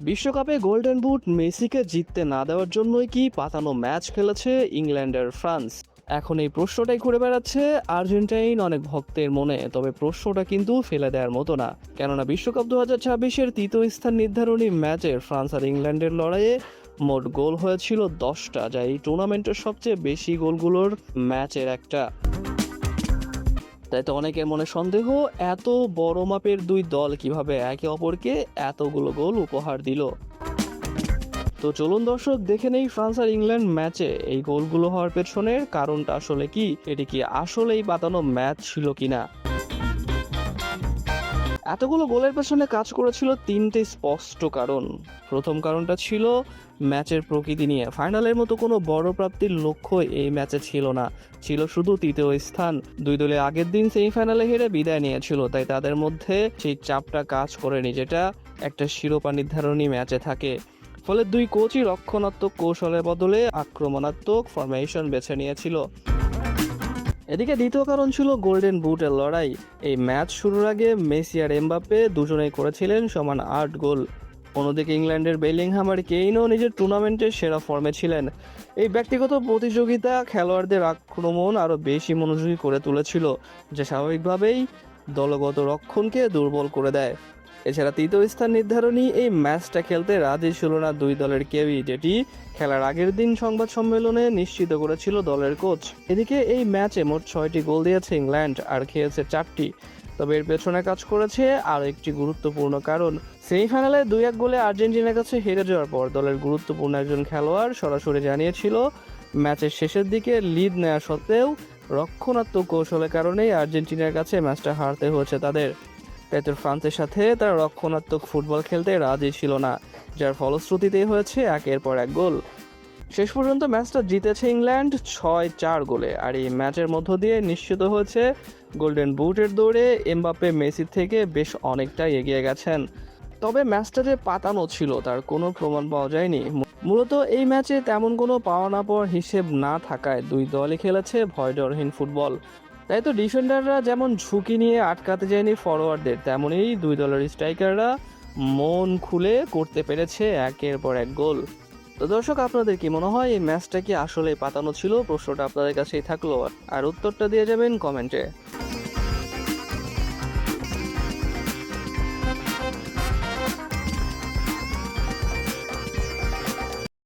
বিশ্বকাপে golden boot মেসিকে জিততে না দেওয়ার জন্যই কি পাতানো ম্যাচ খেলেছে ইংল্যান্ডের ফ্রান্স? এখন এই প্রশ্নটাই ঘুরে বেড়াচ্ছে আর্জেন্টাইন অনেক ভক্তের মনে। তবে প্রশ্নটা কিন্তু ফেলে দেওয়ার মতো না, কেননা বিশ্বকাপ 2026-এর তৃতীয় স্থান নির্ধারণী ম্যাচে ফ্রান্স আর ইংল্যান্ডের লড়াইয়ে মোট গোল হয়েছিল 10টা, যা এই টুর্নামেন্টের সবচেয়ে বেশি গোলগুলোর ম্যাচের একটা। তাই তো অনেকের মনে সন্দেহ, এত বড় মাপের দুই দল কিভাবে একে অপরকে এতগুলো গোল উপহার দিল। তো চলুন দর্শক দেখে নেই ফ্রান্স আর ইংল্যান্ড ম্যাচে এই গোলগুলো হওয়ার পেছনের কারণটা আসলে কি, এটি কি আসলেই বাতানো ম্যাচ ছিল কিনা। এতগুলো গোলের পেছনে কাজ করেছিল তিনটে স্পষ্ট কারণ। প্রথম কারণটা ছিল ম্যাচের প্রকৃতি নিয়ে। ফাইনালের মতো কোনো বড় প্রাপ্তির লক্ষ্য এই ম্যাচে ছিল না, ছিল শুধু তৃতীয় স্থান। দুই দলে আগের দিন সেমিফাইনালে হেরে বিদায় নিয়েছিল, তাই তাদের মধ্যে সেই চাপটা কাজ করেনি যেটা একটা শিরোপা নির্ধারণী ম্যাচে থাকে। ফলে দুই কোচই রক্ষণাত্মক কৌশলের বদলে আক্রমণাত্মক ফরমেশন বেছে নিয়েছিল। এদিকে দ্বিতীয় কারণ ছিল গোল্ডেন বুটের লড়াই। এই ম্যাচ শুরুর আগে মেসি আর এমবাপ্পে দুজনেই করেছিলেন সমান 8 গোল। অন্যদিকে ইংল্যান্ডের বেলিংহাম আর কেইনও নিজের টুর্নামেন্টের সেরা ফর্মে ছিলেন। এই ব্যক্তিগত প্রতিযোগিতা খেলোয়াড়দের আক্রমণ আরও বেশি মনোযোগী করে তুলেছিল, যা স্বাভাবিকভাবেই দলগত রক্ষণকে দুর্বল করে দেয়। এছাড়া তৃতীয় স্থান নির্ধারণী এই ম্যাচটা খেলতে রাজি ছিল না দুই দলের কেউই, যেটি খেলার আগের দিন সংবাদ সম্মেলনে নিশ্চিত করেছিল দলের কোচ। এদিকে এই ম্যাচে মোট 6টি গোল দিয়েছে ইংল্যান্ড আর খেয়েছে 4টি। তবে এর পেছনে কাজ করেছে আরও একটি গুরুত্বপূর্ণ কারণ। সেমিফাইনালে 2-1 গোলে আর্জেন্টিনার কাছে হেরে যাওয়ার পর দলের গুরুত্বপূর্ণ একজন খেলোয়াড় সরাসরি জানিয়েছিল ম্যাচের শেষের দিকে লিড নেওয়া সত্ত্বেও রক্ষণাত্মক কৌশলের কারণেই আর্জেন্টিনার কাছে ম্যাচটা হারতে হয়েছে তাদের। তাই তো ফ্রান্সের সাথে তারা রক্ষণাত্মক ফুটবল খেলতে রাজি ছিল না, যার ফলশ্রুতিতেই হয়েছে একের পর এক গোল। শেষ পর্যন্ত ম্যাচটা জিতেছে ইংল্যান্ড 6-4 গোলে, আর এই ম্যাচের মধ্য দিয়ে নিশ্চিত হয়েছে গোল্ডেন বুটের দৌড়ে এমবাপ্পে মেসির থেকে বেশ অনেকটাই এগিয়ে গেছেন। তবে ম্যাচটা যে পাতানো ছিল তার কোনো প্রমাণ পাওয়া যায়নি। মূলত এই ম্যাচে তেমন কোনো পাওয়া না পাওয়ার হিসেব না থাকায় দুই দলই খেলেছে ভয়ডরহীন ফুটবল। তাই তো ডিফেন্ডাররা যেমন ঝুঁকি নিয়ে আটকাতে যায়নি ফরোয়ার্ডদের, তেমনই দুই দলের স্ট্রাইকাররা মন খুলে করতে পেরেছে একের পর এক গোল। তো দর্শক, আপনাদের কি মনে হয় এই ম্যাচটা কি আসলে পাতানো ছিল? প্রশ্নটা আপনাদের কাছেই থাকলো, আর উত্তরটা দিয়ে যাবেন কমেন্টে।